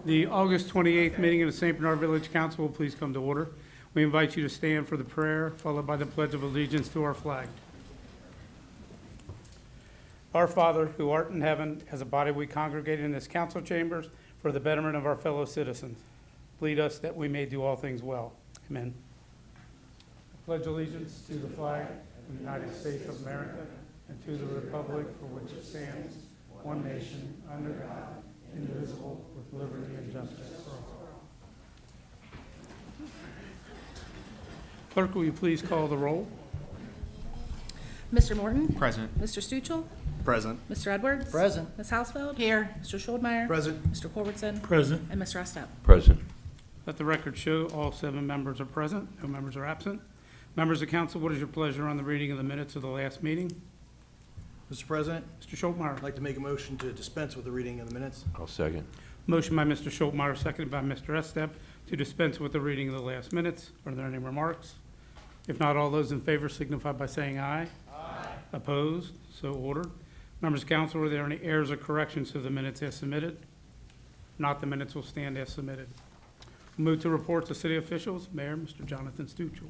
The August 28th meeting of the St. Bernard Village Council will please come to order. We invite you to stand for the prayer, followed by the Pledge of Allegiance to our flag. Our Father, who art in heaven, as a body we congregate in this council chambers for the betterment of our fellow citizens. Lead us that we may do all things well. Amen. I pledge allegiance to the flag of the United States of America and to the republic for which it stands, one nation, under God, indivisible, with liberty and justice for all. Clerk, will you please call the roll? Mr. Morton? Present. Mr. Stuchel? Present. Mr. Edwards? Present. Ms. Hausfeld? Here. Mr. Schuldmeyer? Present. Mr. Culbertson? Present. And Mr. Estep? Present. Let the record show all 7 members are present, no members are absent. Members of council, what is your pleasure on the reading of the minutes of the last meeting? Mr. President, Mr. Schultmeyer. I'd like to make a motion to dispense with the reading of the minutes. I'll second. Motion by Mr. Schultmeyer, seconded by Mr. Estep, to dispense with the reading of the last minutes. Are there any remarks? If not, all those in favor signify by saying aye. Aye. Opposed? So ordered. Members of council, are there any errors or corrections to the minutes as submitted? If not, the minutes will stand as submitted. Move to reports of city officials. Mayor, Mr. Jonathan Stuchel.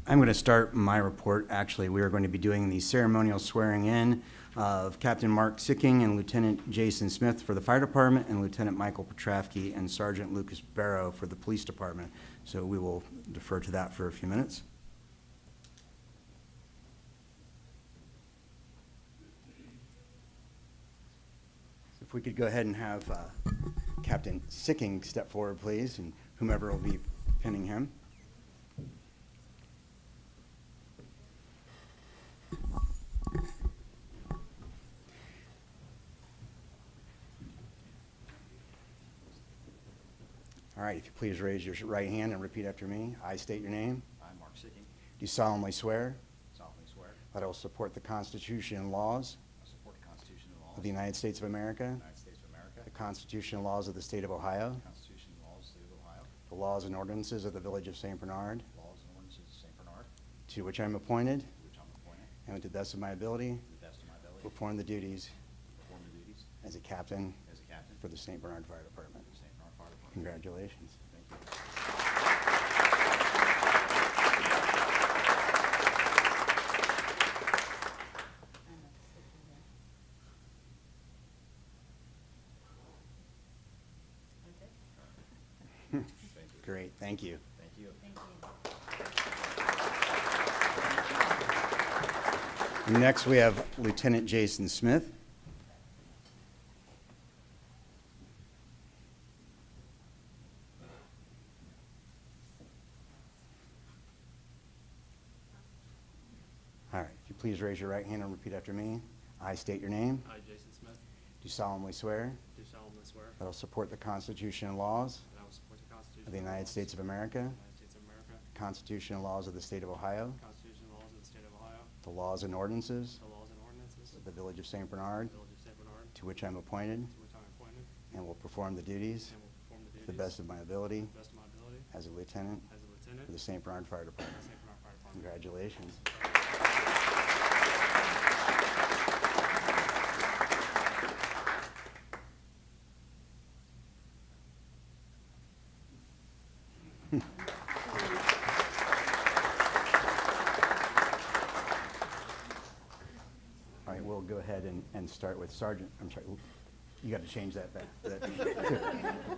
I'm going to start my report. Actually, we are going to be doing the ceremonial swearing in of Captain Mark Sicking and Lieutenant Jason Smith for the fire department and Lieutenant Michael Petrafke and Sergeant Lucas Barrow for the police department. So we will defer to that for a few minutes. If we could go ahead and have Captain Sicking step forward, please, and whomever will be pinning him. All right, if you please raise your right hand and repeat after me. I state your name. I, Mark Sicking, Do solemnly swear solemnly swear that I will support the Constitution and laws I support the Constitution and laws of the United States of America, of the United States of America, the Constitution and laws of the State of Ohio, the Constitution and laws of the State of Ohio, the laws and ordinances of the Village of St. Bernard, laws and ordinances of St. Bernard, to which I am appointed, to which I'm appointed, and to the best of my ability, to the best of my ability, perform the duties perform the duties as a captain as a captain for the St. Bernard Fire Department. for the St. Bernard Fire Department. Congratulations. Thank you. Great, thank you. Thank you. Next, we have Lieutenant Jason Smith. All right, if you please raise your right hand and repeat after me. I state your name. I, Jason Smith, Do solemnly swear do solemnly swear that I will support the Constitution and laws that I will support the Constitution of the and United laws States of America, of the United States of America, the Constitution and laws of the State of Ohio, the Constitution and laws of the State of Ohio, the laws and ordinances the laws and ordinances of the Village of St. Bernard, of the Village of St. Bernard, to which I am appointed, to which I am appointed, and will perform the duties and will perform the to duties the best of my ability to the best of my ability as a lieutenant as a lieutenant for the St. Bernard Fire of Department. the St. Bernard Fire Department. Congratulations. All right, we'll go ahead and start with Sergeant, I'm sorry, you got to change that back.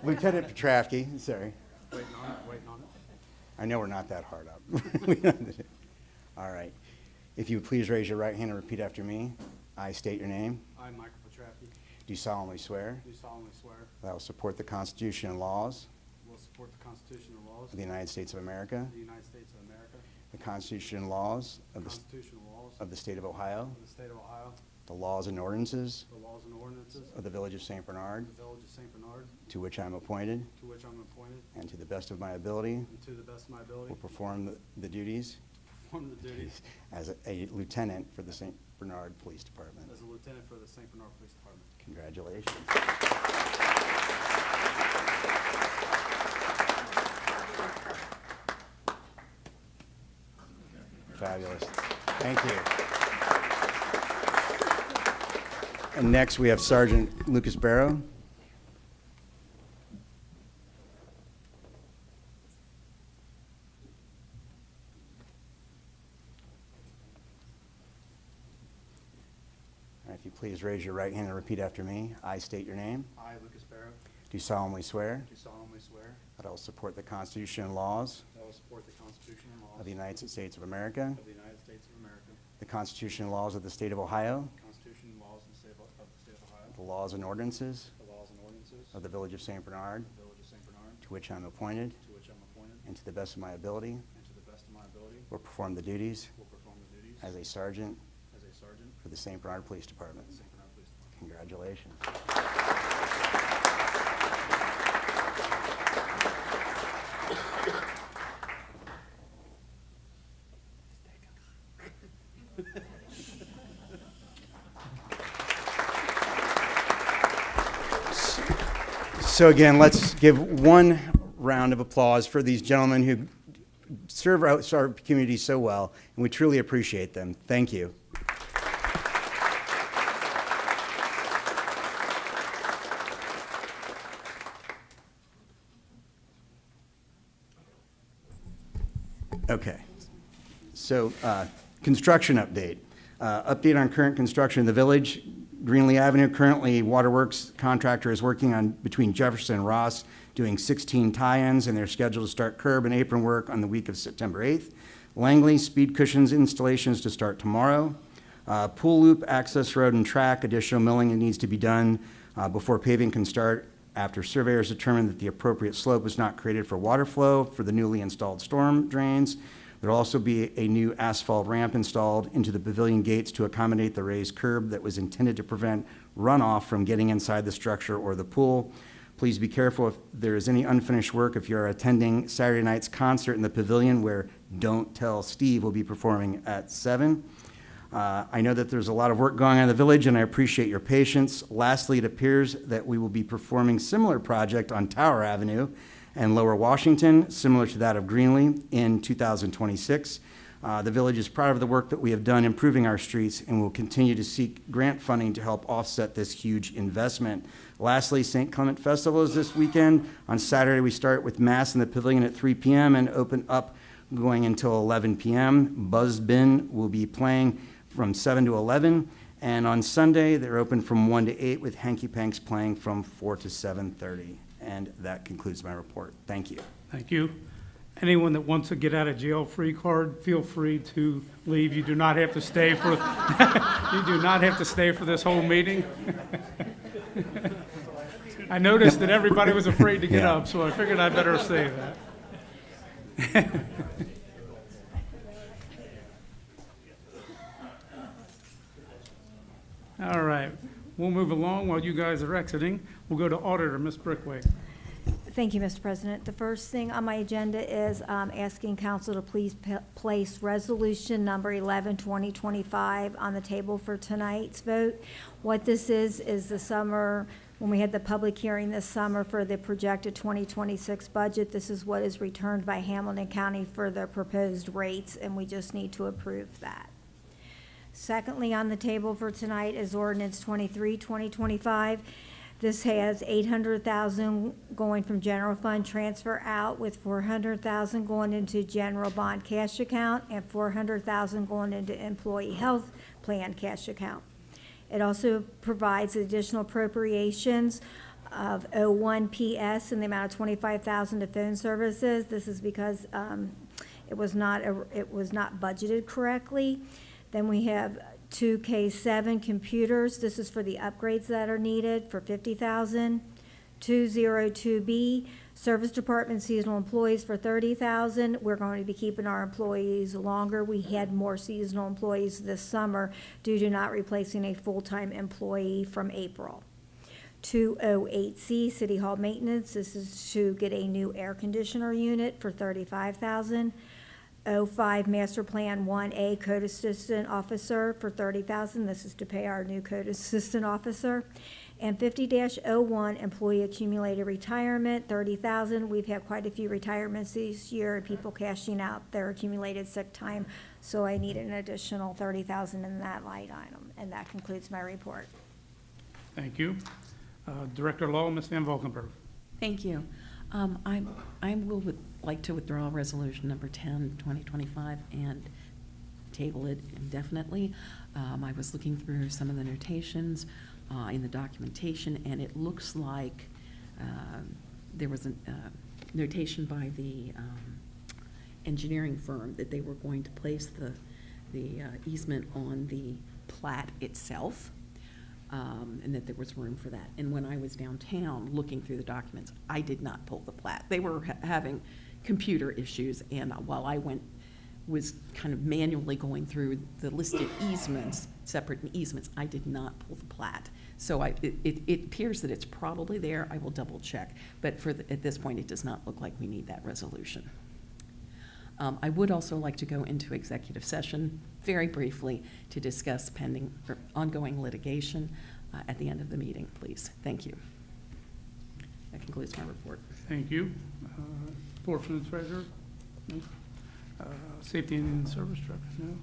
Lieutenant Petrafke, sorry. Waiting on it, waiting on it. I know we're not that hard up. All right. If you would please raise your right hand and repeat after me. I state your name. I, Michael Petrafke, Do solemnly swear do solemnly swear that I will support the Constitution and laws will support the Constitution and laws of the United States of America, of the United States of America, the Constitution and laws the of the Constitution and laws of the State of Ohio, of the State of Ohio, the laws and ordinances the laws and ordinances of the Village of St. Bernard, of the Village of St. Bernard, to which I am appointed, to which I'm appointed, and to the best of my ability and to the best of my ability, will perform the duties perform the duties as a lieutenant for the St. Bernard Police Department. as a lieutenant for the St. Bernard Police Department. Congratulations. Fabulous. Thank you. And next, we have Sergeant Lucas Barrow. If you please raise your right hand and repeat after me. I state your name. I, Lucas Barrow, Do solemnly swear do solemnly swear that I will support the Constitution and laws that I will support the Constitution and laws of the United States of America, of the United States of America, the Constitution and laws of the State of Ohio, the Constitution and laws of the State of Ohio, the laws and ordinances the laws and ordinances of the Village of St. Bernard, of the Village of St. Bernard, to which I am appointed, to which I'm appointed, and to the best of my ability, and to the best of my ability will perform the duties will perform the duties as a sergeant as a sergeant for the St. Bernard Police Department. of the St. Bernard Police Department. Congratulations. So again, let's give one round of applause for these gentlemen who serve our community so well, and we truly appreciate them. Thank you. Okay. So, construction update. Update on current construction in the village. Greenlee Avenue, currently Waterworks contractor is working on between Jefferson and Ross, doing 16 tie-ins, and they're scheduled to start curb and apron work on the week of September 8th. Langley, speed cushions installations to start tomorrow. Pool loop, access road and track, additional milling that needs to be done before paving can start after surveyors determined that the appropriate slope was not created for water flow for the newly installed storm drains. There'll also be a new asphalt ramp installed into the pavilion gates to accommodate the raised curb that was intended to prevent runoff from getting inside the structure or the pool. Please be careful if there is any unfinished work if you're attending Saturday night's concert in the pavilion where Don't Tell Steve will be performing at 7. I know that there's a lot of work going on in the village, and I appreciate your patience. Lastly, it appears that we will be performing similar project on Tower Avenue and Lower Washington, similar to that of Greenlee, in 2026. The village is proud of the work that we have done improving our streets and will continue to seek grant funding to help offset this huge investment. Lastly, St. Clement Festival is this weekend. On Saturday, we start with Mass in the Pavilion at 3 p.m. and open up going until 11 p.m. Buzz Bin will be playing from 7 to 11. And on Sunday, they're open from 1 to 8 with Hanky Panks playing from 4 to 7:30. And that concludes my report. Thank you. Thank you. Anyone that wants to get out of jail free card, feel free to leave. You do not have to stay for, you do not have to stay for this whole meeting. I noticed that everybody was afraid to get Yeah. up, so I figured I'd better say that. All right, we'll move along while you guys are exiting. We'll go to Auditor, Ms. Brickway. Thank you, Mr. President. The first thing on my agenda is asking council to please place resolution number 11, 2025 on the table for tonight's vote. What this is the summer, when we had the public hearing this summer for the projected 2026 budget, this is what is returned by Hamilton County for the proposed rates, and we just need to approve that. Secondly, on the table for tonight is ordinance 23, 2025. This has $800,000 going from general fund transfer out, with $400,000 going into general bond cash account and $400,000 going into employee health plan cash account. It also provides additional appropriations of 01 PS in the amount of $25,000 to phone services. This is because it was not budgeted correctly. Then we have 2K7 computers. This is for the upgrades that are needed for $50,000. 202B service department seasonal employees for $30,000. We're going to be keeping our employees longer. We had more seasonal employees this summer due to not replacing a full-time employee from April. 208C City Hall maintenance. This is to get a new air conditioner unit for $35,000. 05 Master Plan 1A Code Assistant Officer for $30,000. This is to pay our new Code Assistant Officer. And 50-01 Employee Accumulated Retirement, $30,000. We've had quite a few retirements this year, and people cashing out their accumulated sick time, so I need an additional $30,000 in that line item. And that concludes my report. Thank you. Director Law, Ms. Van Valkenburg. Thank you. I will like to withdraw resolution number 10, 2025, and table it indefinitely. I was looking through some of the notations in the documentation, and it looks like there was a notation by the engineering firm that they were going to place the easement on the plat itself, and that there was room for that. And when I was downtown looking through the documents, I did not pull the plat. They were having computer issues, and while I was kind of manually going through the listed easements, separate easements, I did not pull the plat. So it appears that it's probably there. I will double check, but at this point, it does not look like we need that resolution. I would also like to go into executive session very briefly to discuss pending or ongoing litigation at the end of the meeting, please. Thank you. That concludes my report. Thank you. Report from the treasurer? No. Safety and Service Director? No.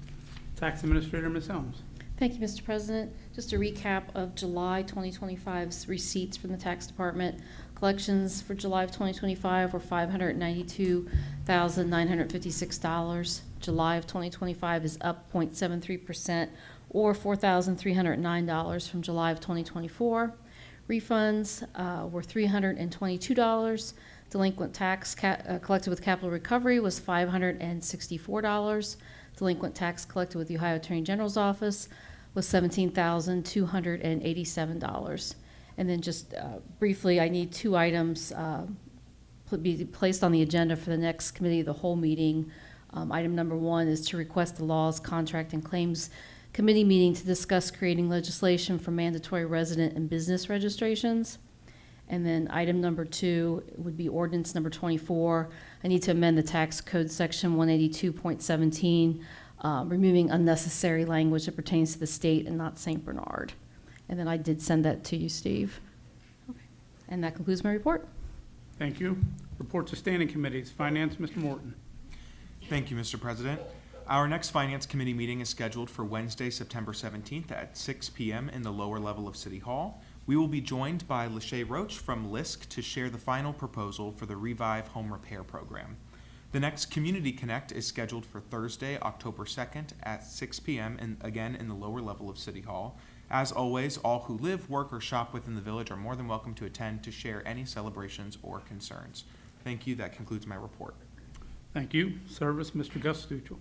Tax Administrator, Ms. Helms? Thank you, Mr. President. Just a recap of July 2025's receipts from the Tax Department. Collections for July of 2025 were $592,956. July of 2025 is up 0.73% or $4,309 from July of 2024. Refunds were $322. Delinquent tax collected with capital recovery was $564. Delinquent tax collected with the Ohio Attorney General's office was $17,287. And then just briefly, I need two items be placed on the agenda for the next committee of the whole meeting. Item number one is to request the Laws, Contract, and Claims Committee meeting to discuss creating legislation for mandatory resident and business registrations. And then item number two would be ordinance number 24. I need to amend the tax code section 182.17, removing unnecessary language that pertains to the state and not St. Bernard. And then I did send that to you, Steve. Okay. And that concludes my report. Thank you. Reports of standing committees. Finance, Mr. Morton. Thank you, Mr. President. Our next Finance Committee meeting is scheduled for Wednesday, September 17th at 6 p.m. in the lower level of City Hall. We will be joined by Lachey Roach from LISC to share the final proposal for the Revive Home Repair Program. The next Community Connect is scheduled for Thursday, October 2nd at 6 p.m. and again in the lower level of City Hall. As always, all who live, work, or shop within the village are more than welcome to attend to share any celebrations or concerns. Thank you. That concludes my report. Thank you. Service, Mr. Gus Stuchel.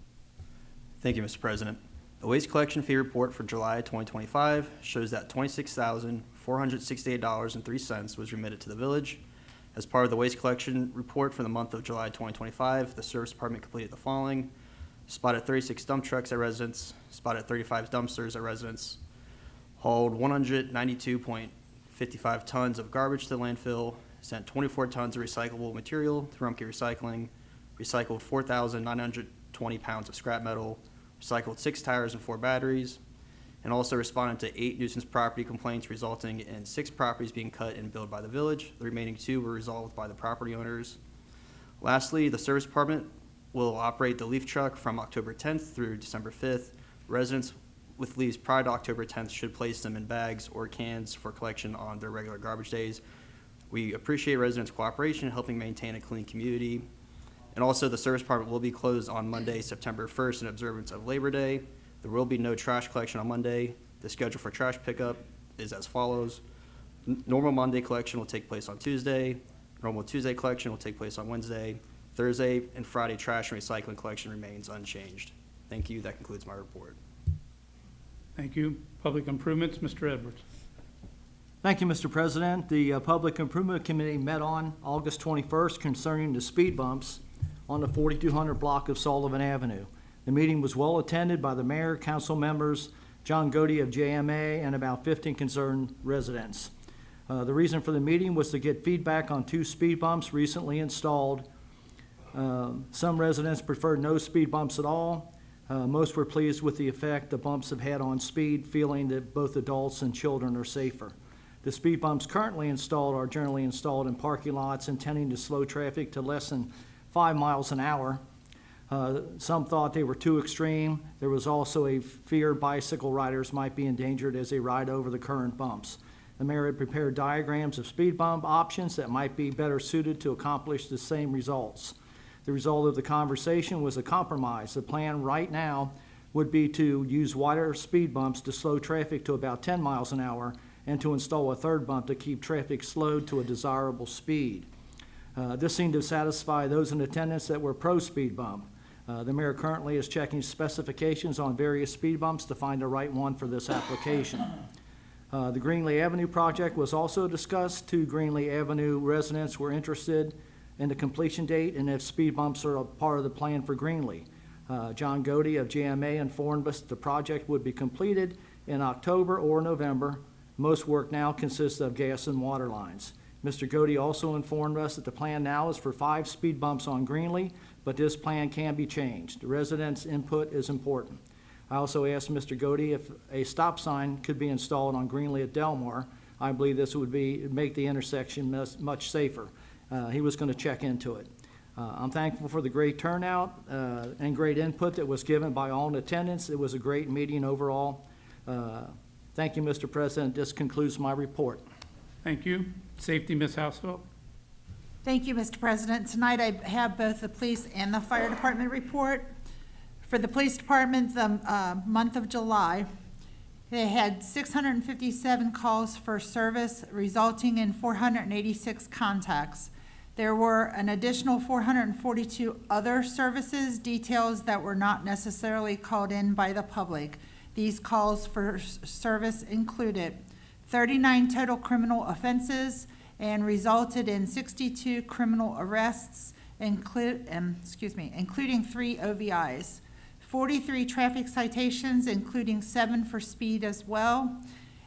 Thank you, Mr. President. The waste collection fee report for July 2025 shows that $26,468.03 was remitted to the village. As part of the waste collection report for the month of July 2025, the service department completed the following: spotted 36 dump trucks at residents, spotted 35 dumpsters at residents, hauled 192.55 tons of garbage to the landfill, sent 24 tons of recyclable material to Rumpke Recycling, recycled 4,920 pounds of scrap metal, recycled 6 tires and 4 batteries, and also responded to 8 nuisance property complaints, resulting in 6 properties being cut and billed by the village. The remaining 2 were resolved by the property owners. Lastly, the service department will operate the leaf truck from October 10th through December 5th. Residents with leaves prior to October 10th should place them in bags or cans for collection on their regular garbage days. We appreciate residents' cooperation in helping maintain a clean community. And also, the service department will be closed on Monday, September 1st in observance of Labor Day. There will be no trash collection on Monday. The schedule for trash pickup is as follows. Normal Monday collection will take place on Tuesday. Normal Tuesday collection will take place on Wednesday. Thursday and Friday trash and recycling collection remains unchanged. Thank you. That concludes my report. Thank you. Public Improvements, Mr. Edwards. Thank you, Mr. President. The Public Improvement Committee met on August 21st concerning the speed bumps on the 4200 block of Sullivan Avenue. The meeting was well attended by the mayor, council members, John Godey of JMA, and about 15 concerned residents. The reason for the meeting was to get feedback on 2 speed bumps recently installed. Some residents preferred no speed bumps at all. Most were pleased with the effect the bumps have had on speed, feeling that both adults and children are safer. The speed bumps currently installed are generally installed in parking lots intending to slow traffic to less than 5 miles an hour. Some thought they were too extreme. There was also a fear bicycle riders might be endangered as they ride over the current bumps. The mayor had prepared diagrams of speed bump options that might be better suited to accomplish the same results. The result of the conversation was a compromise. The plan right now would be to use wider speed bumps to slow traffic to about 10 miles an hour and to install a third bump to keep traffic slowed to a desirable speed. This seemed to satisfy those in attendance that were pro-speed bump. The mayor currently is checking specifications on various speed bumps to find the right one for this application. The Greenlee Avenue project was also discussed. 2 Greenlee Avenue residents were interested in the completion date and if speed bumps are a part of the plan for Greenlee. John Godey of GMA informed us the project would be completed in October or November. Most work now consists of gas and water lines. Mr. Godey also informed us that the plan now is for 5 speed bumps on Greenlee, but this plan can be changed. The residents' input is important. I also asked Mr. Godey if a stop sign could be installed on Greenlee at Delmar. I believe this would make the intersection much safer. He was going to check into it. I'm thankful for the great turnout and great input that was given by all in attendance. It was a great meeting overall. Thank you, Mr. President. This concludes my report. Thank you. Safety, Ms. Housefeld. Thank you, Mr. President. Tonight I have both the police and the fire department report. For the police department, the month of July, they had 657 calls for service, resulting in 486 contacts. There were an additional 442 other services details that were not necessarily called in by the public. These calls for service included 39 total criminal offenses and resulted in 62 criminal arrests, including 3 OVIs, 43 traffic citations, including 7 for speed as well,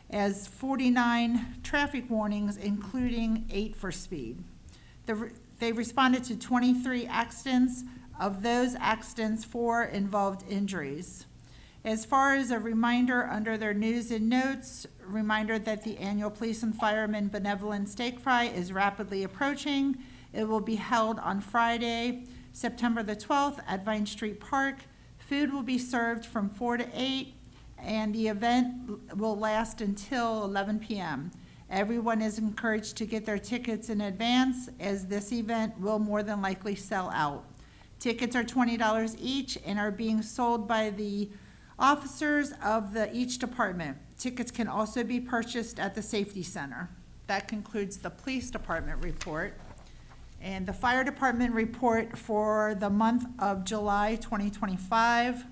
as 49 traffic warnings, including 8 for speed. They responded to 23 accidents. Of those accidents, 4 involved injuries. As far as a reminder under their news and notes, reminder that the annual Police and Firemen Benevolent Steak Fry is rapidly approaching. It will be held on Friday, September the 12th at Vine Street Park. Food will be served from 4 to 8, and the event will last until 11 p.m. Everyone is encouraged to get their tickets in advance, as this event will more than likely sell out. Tickets are $20 each and are being sold by the officers of each department. Tickets can also be purchased at the Safety Center. That concludes the police department report. And the fire department report for the month of July 2025.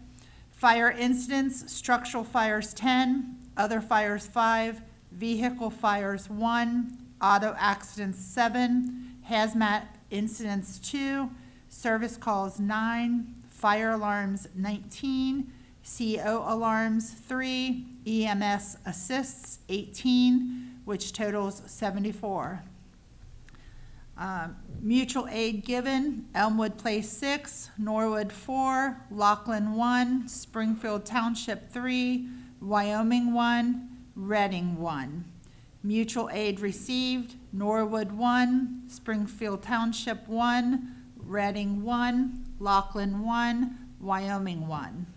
Fire incidents: structural fires 10, other fires 5, vehicle fires 1, auto accidents 7, hazmat incidents 2, service calls 9, fire alarms 19, CO alarms 3, EMS assists 18, which totals 74. Mutual aid given: Elmwood Place 6, Norwood 4, Laughlin 1, Springfield Township 3, Wyoming 1, Reading 1. Mutual aid received: Norwood 1, Springfield Township 1, Reading 1, Laughlin 1, Wyoming 1.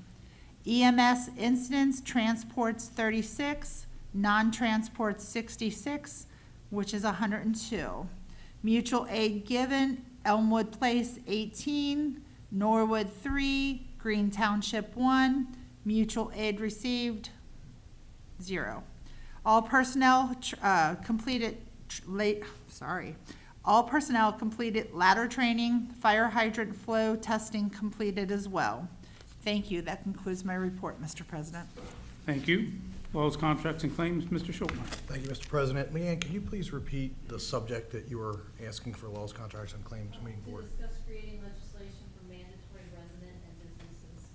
EMS incidents: transports 36, non-transports 66, which is 102. Mutual aid given: Elmwood Place 18, Norwood 3, Green Township 1. Mutual aid received 0. All personnel completed ladder training, fire hydrant flow testing completed as well. Thank you. That concludes my report, Mr. President. Thank you. Laws, contracts, and claims, Mr. Schultz. Thank you, Mr. President. Leanne, can you please repeat the subject that you were asking for laws, contracts, and claims moving forward? To discuss creating legislation for mandatory resident and businesses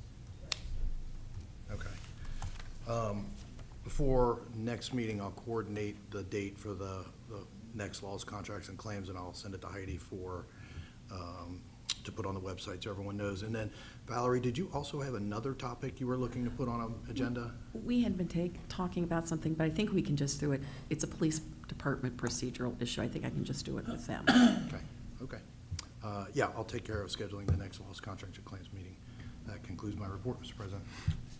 to register. Okay. Before next meeting, I'll coordinate the date for the next laws, contracts, and claims, and I'll send it to Heidi for, to put on the website so everyone knows. And then, Valerie, did you also have another topic you were looking to put on an agenda? We had been talking about something, but I think we can just do it. It's a police department procedural issue. I think I can just do it with them. Okay. Yeah, I'll take care of scheduling the next laws, contracts, and claims meeting. That concludes my report, Mr. President.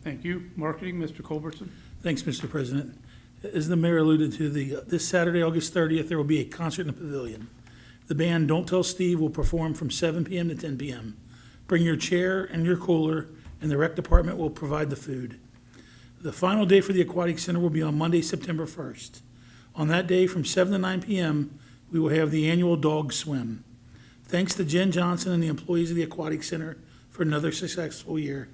Thank you. Marketing, Mr. Culbertson. Thanks, Mr. President. As the mayor alluded to, this Saturday, August 30th, there will be a concert in the pavilion. The band Don't Tell Steve will perform from 7 p.m. to 10 p.m. Bring your chair and your cooler and the rec department will provide the food. The final day for the Aquatic Center will be on Monday, September 1st. On that day, from 7 to 9 p.m., we will have the annual dog swim. Thanks to Jen Johnson and the employees of the Aquatic Center for another successful year.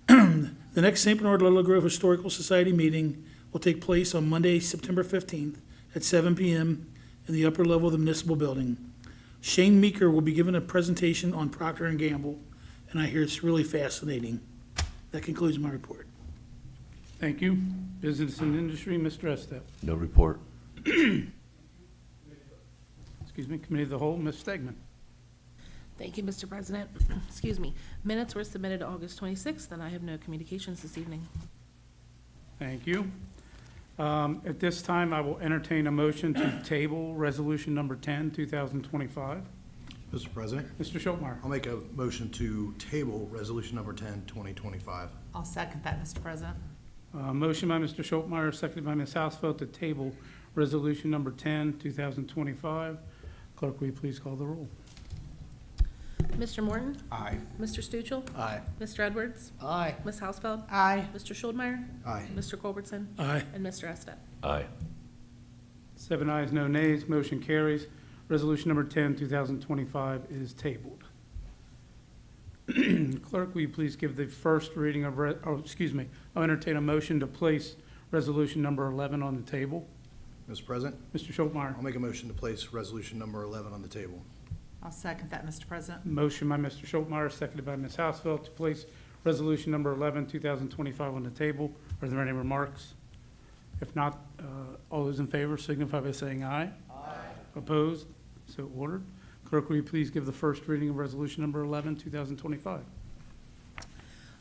The next St. Bernard Little Grove Historical Society meeting will take place on Monday, September 15th at 7 p.m. in the upper level of the municipal building. Shane Meeker will be giving a presentation on Procter & Gamble, and I hear it's really fascinating. That concludes my report. Thank you. Business and Industry, Mr. Estep. No report. Excuse me, Committee of the Whole, Ms. Stegman. Thank you, Mr. President. Excuse me. Minutes were submitted August 26th, and I have no communications this evening. Thank you. At this time, I will entertain a motion to table Resolution Number 10, 2025. Mr. President, Mr. Schultmeyer. I'll make a motion to table Resolution Number 10, 2025. I'll second that, Mr. President. Motion by Mr. Schultmeyer, seconded by Ms. Hausfeld to table Resolution Number 10, 2025. Clerk, will you please call the roll? Mr. Morton? Aye. Mr. Stuchel? Aye. Mr. Edwards? Aye. Ms. Hausfeld? Aye. Mr. Schuldmeyer? Aye. Mr. Culbertson? Aye. And Mr. Estep? Aye. 7 ayes, no nays, motion carries. Resolution Number 10, 2025 is tabled. Clerk, will you please give the first reading of, I'll entertain a motion to place Resolution Number 11 on the table. Mr. President, Mr. Schultmeyer. I'll make a motion to place Resolution Number 11 on the table. I'll second that, Mr. President. Motion by Mr. Schultmeyer, seconded by Ms. Hausfeld to place Resolution Number 11, 2025 on the table. Are there any remarks? If not, all those in favor signify by saying aye. Aye. Opposed? So ordered. Clerk, will you please give the first reading of Resolution Number 11, 2025?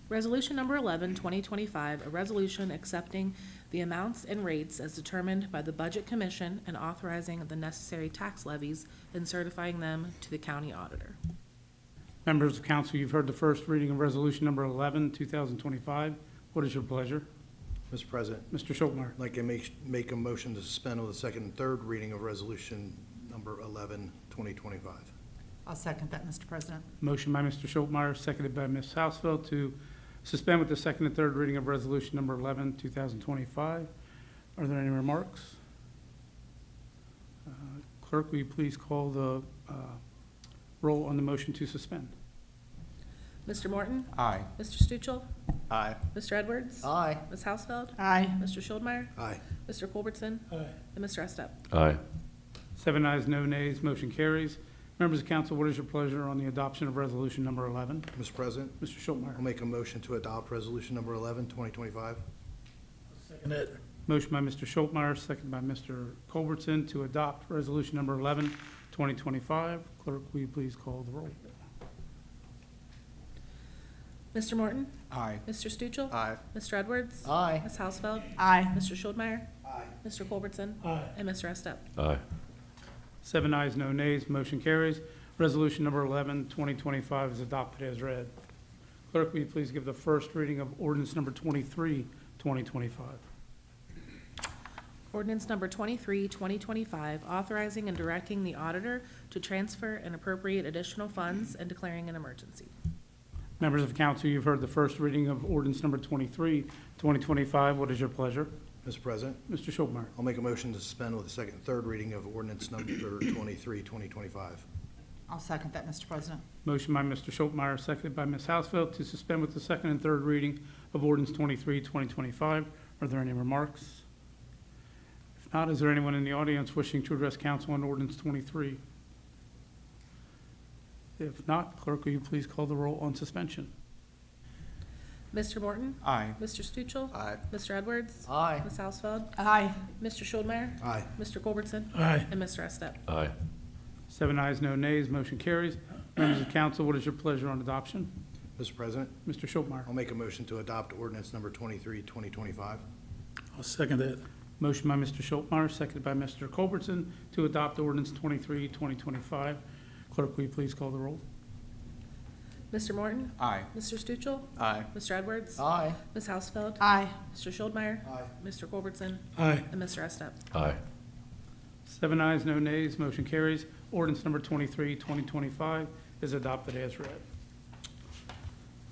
Resolution Number 11, 2025, a resolution accepting the amounts and rates as determined by the Budget Commission and authorizing the necessary tax levies and certifying them to the county auditor. Members of council, you've heard the first reading of Resolution Number 11, 2025. What is your pleasure? Mr. President, Mr. Schultmeyer. I'd like to make a motion to suspend with the second and third reading of Resolution Number 11, 2025. I'll second that, Mr. President. Motion by Mr. Schultmeyer, seconded by Ms. Hausfeld to suspend with the second and third reading of Resolution Number 11, 2025. Are there any remarks? Clerk, will you please call the roll on the motion to suspend? Mr. Morton? Aye. Mr. Stuchel? Aye. Mr. Edwards? Aye. Ms. Hausfeld? Aye. Mr. Schuldmeyer? Aye. Mr. Culbertson? Aye. And Mr. Estep? Aye. 7 ayes, no nays, motion carries. Members of council, what is your pleasure on the adoption of Resolution Number 11? Mr. President, Mr. Schultmeyer. I'll make a motion to adopt Resolution Number 11, 2025. Second it. Motion by Mr. Schultmeyer, seconded by Mr. Culbertson to adopt Resolution Number 11, 2025. Clerk, will you please call the roll? Mr. Morton? Aye. Mr. Stuchel? Aye. Mr. Edwards? Aye. Ms. Hausfeld? Aye. Mr. Schuldmeyer? Aye. Mr. Culbertson? Aye. And Mr. Estep? Aye. 7 ayes, no nays, motion carries. Resolution Number 11, 2025 is adopted as read. Clerk, will you please give the first reading of Ordinance Number 23, 2025? Ordinance Number 23, 2025, authorizing and directing the auditor to transfer and appropriate additional funds and declaring an emergency. Members of council, you've heard the first reading of Ordinance Number 23, 2025. What is your pleasure? Mr. President, Mr. Schultmeyer. I'll make a motion to suspend with the second and third reading of Ordinance Number 23, 2025. I'll second that, Mr. President. Motion by Mr. Schultmeyer, seconded by Ms. Hausfeld to suspend with the second and third reading of Ordinance 23, 2025. Are there any remarks? If not, is there anyone in the audience wishing to address council on Ordinance 23? If not, clerk, will you please call the roll on suspension? Mr. Morton? Aye. Mr. Stuchel? Aye. Mr. Edwards? Aye. Ms. Hausfeld? Aye. Mr. Schuldmeyer? Aye. Mr. Culbertson? Aye. And Mr. Estep? Aye. 7 ayes, no nays, motion carries. Members of council, what is your pleasure on adoption? Mr. President, Mr. Schultmeyer. I'll make a motion to adopt Ordinance Number 23, 2025. I'll second it. Motion by Mr. Schultmeyer, seconded by Mr. Culbertson to adopt Ordinance 23, 2025. Clerk, will you please call the roll? Mr. Morton? Aye. Mr. Stuchel? Aye. Mr. Edwards? Aye. Ms. Hausfeld? Aye. Mr. Schuldmeyer? Aye. Mr. Culbertson? Aye. And Mr. Estep? Aye. 7 ayes, no nays, motion carries. Ordinance number 23, 2025 is adopted as read.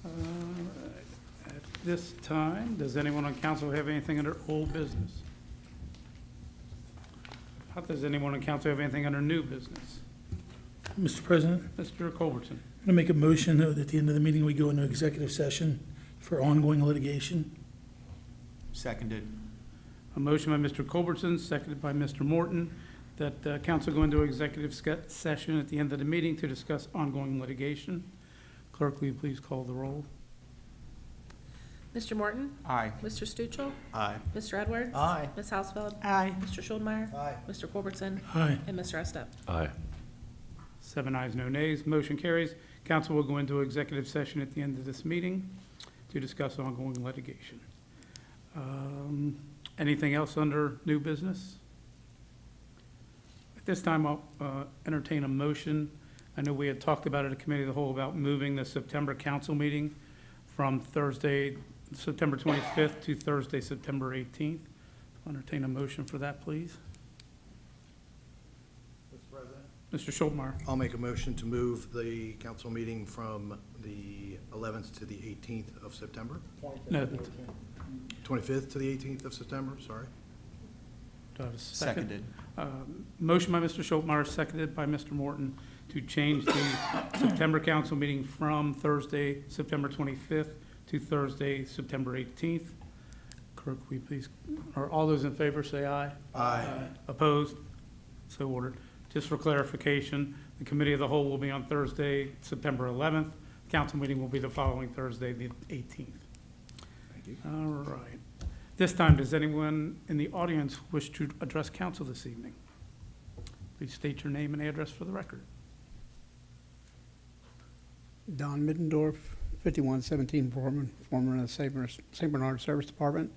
At this time, does anyone on council have anything under old business? How does anyone on council have anything under new business? Mr. President, Mr. Culbertson, I'm gonna make a motion that at the end of the meeting, we go into executive session for ongoing litigation. Seconded. a motion by Mr. Culbertson, seconded by Mr. Morton, that council go into executive session at the end of the meeting to discuss ongoing litigation. Clerk, will you please call the roll? Mr. Morton? Aye. Mr. Stuchel? Aye. Mr. Edwards? Aye. Ms. Hausfeld? Aye. Mr. Schuldmeyer? Aye. Mr. Culbertson? Aye. And Mr. Estep? Aye. 7 ayes, no nays. Motion carries. Council will go into executive session at the end of this meeting to discuss ongoing litigation. Anything else under new business? At this time, I'll entertain a motion. I know we had talked about it at Committee of the Whole about moving the September council meeting from Thursday, September 25th to Thursday, September 18th. I'll entertain a motion for that, please. Mr. Schultmeyer. I'll make a motion to move the council meeting from the 11th to the 18th of September, No, 25th to the 18th of September, sorry. do I have a second? Seconded. Motion by Mr. Schultmeyer, seconded by Mr. Morton, to change the September council meeting from Thursday, September 25th to Thursday, September 18th. Clerk, will you please, or all those in favor say aye. Aye. Opposed? So ordered. Just for clarification, the Committee of the Whole will be on Thursday, September 11th. Council meeting will be the following Thursday, the 18th. Thank you. All right. This time, does anyone in the audience wish to address council this evening? Please state your name and address for the record. Don Middendorf, 5117 former of the St. Bernard Service Department.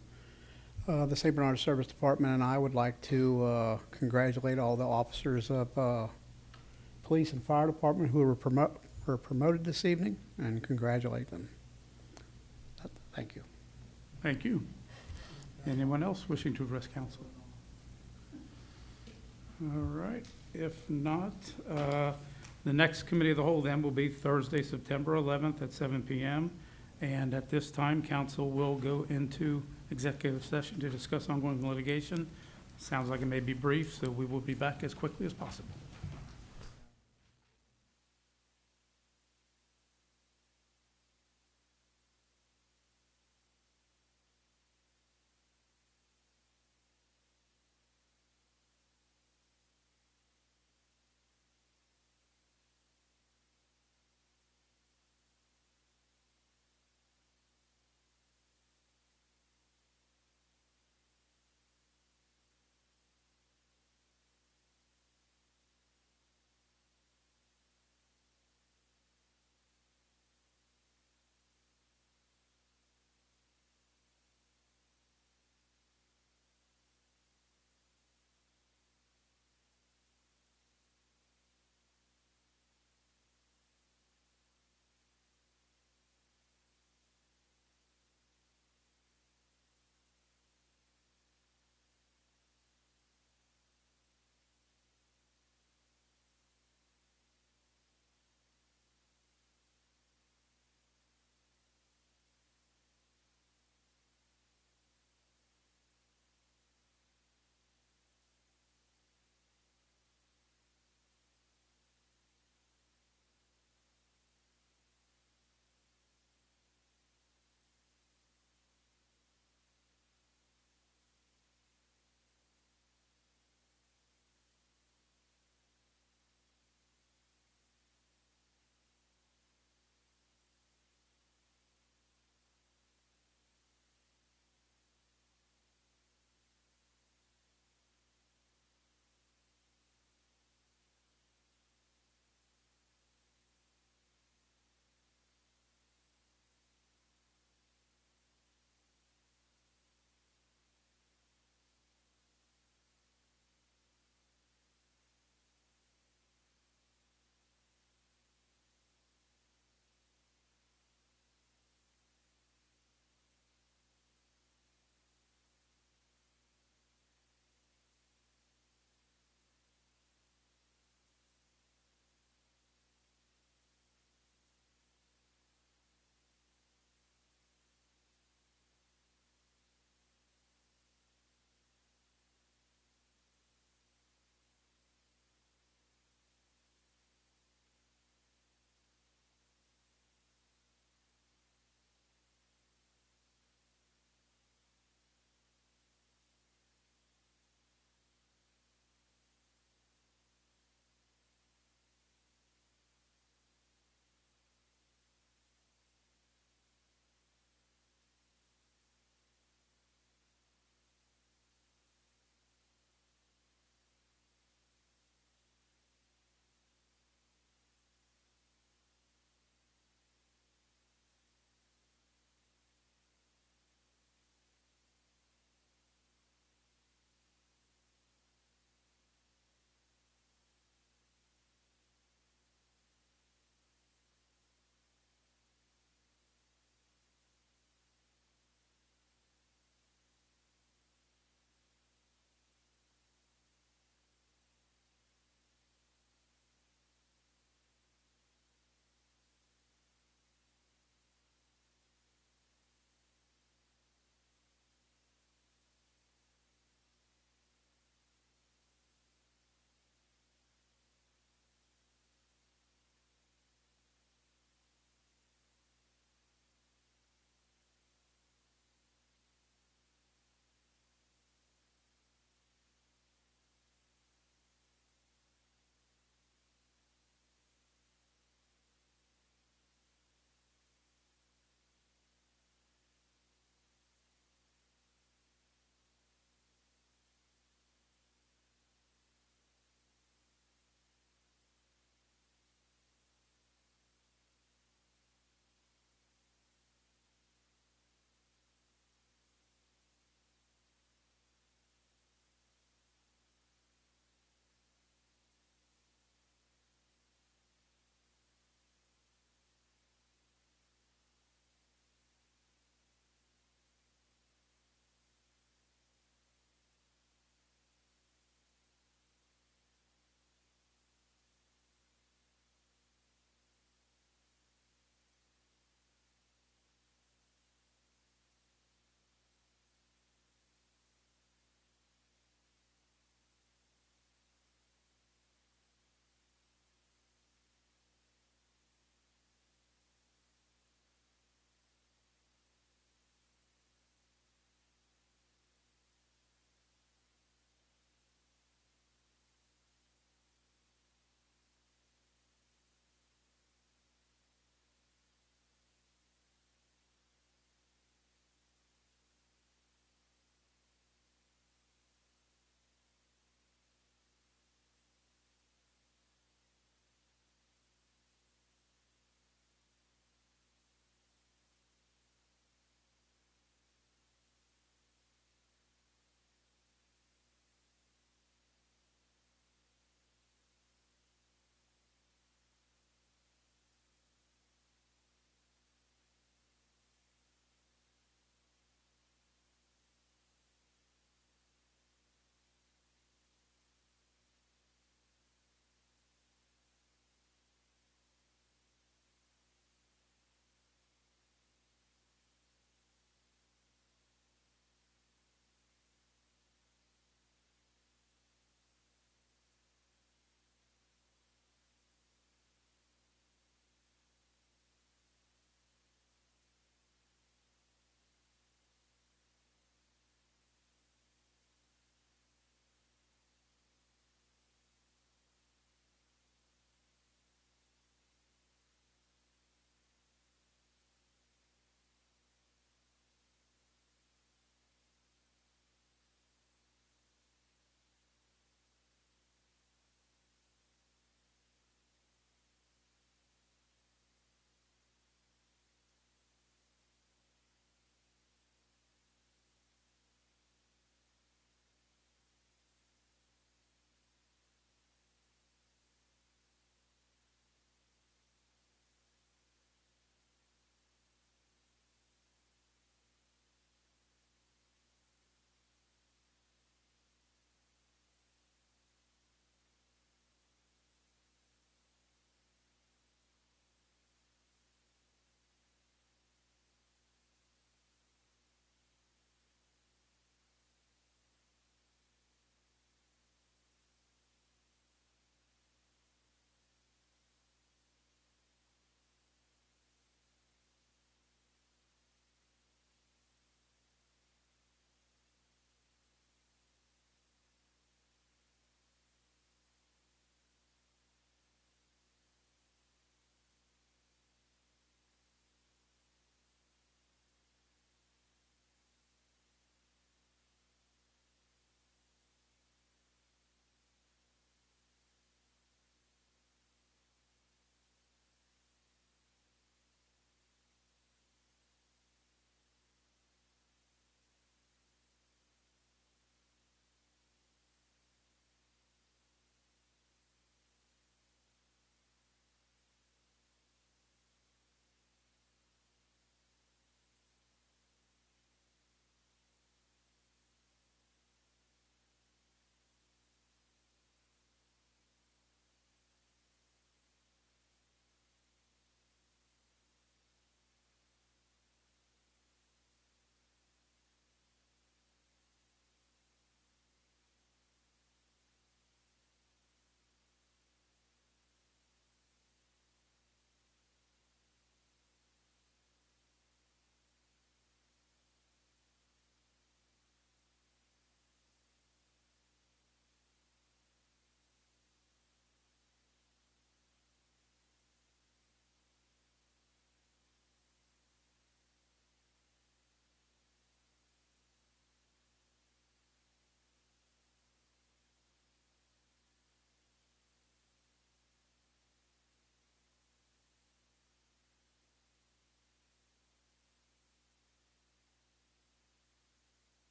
The St. Bernard Service Department and I would like to congratulate all the officers of police and fire department who were promoted this evening and congratulate them. Thank you. Thank you. Anyone else wishing to address council? All right. If not, the next Committee of the Whole then will be Thursday, September 11th at 7 p.m. And at this time, council will go into executive session to discuss ongoing litigation. Sounds like it may be brief, so we will be back as quickly as possible.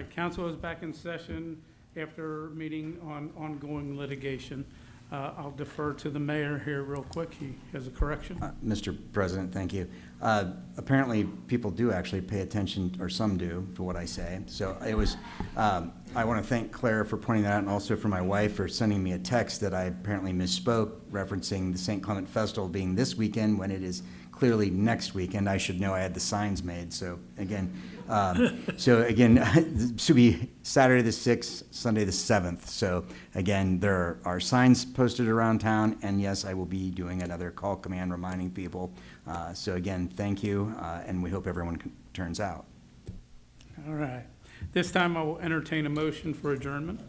right, council is back in session after meeting on ongoing litigation. I'll defer to the mayor here real quick. He has a correction. Mr. President, thank you. Apparently, people do actually pay attention, or some do, to what I say. So it was, I want to thank Claire for pointing that out, and also for my wife for sending me a text that I apparently misspoke, referencing the St. Clement Festival being this weekend when it is clearly next weekend. I should know, I had the signs made. So again, it should be Saturday the 6th, Sunday the 7th. So again, there are signs posted around town, and yes, I will be doing another call command reminding people. So again, thank you, and we hope everyone turns out. All right. This time I will entertain a motion for adjournment.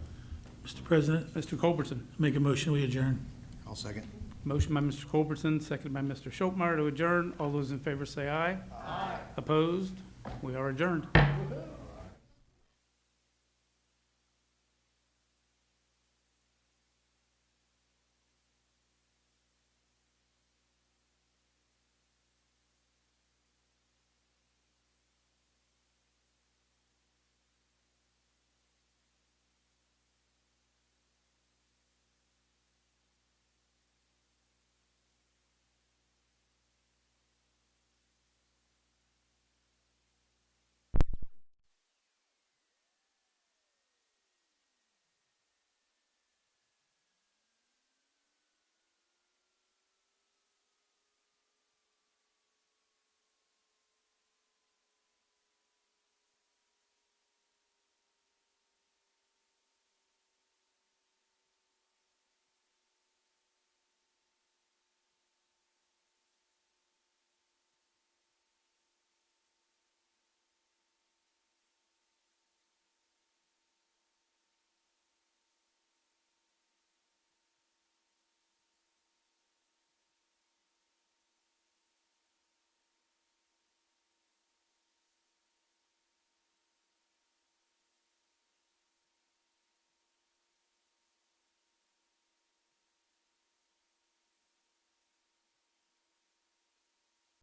Mr. President, Mr. Culbertson. make a motion, we adjourn. I'll second. Motion by Mr. Culbertson, seconded by Mr. Schultmeyer to adjourn. All those in favor say aye. Aye. Opposed? We are adjourned.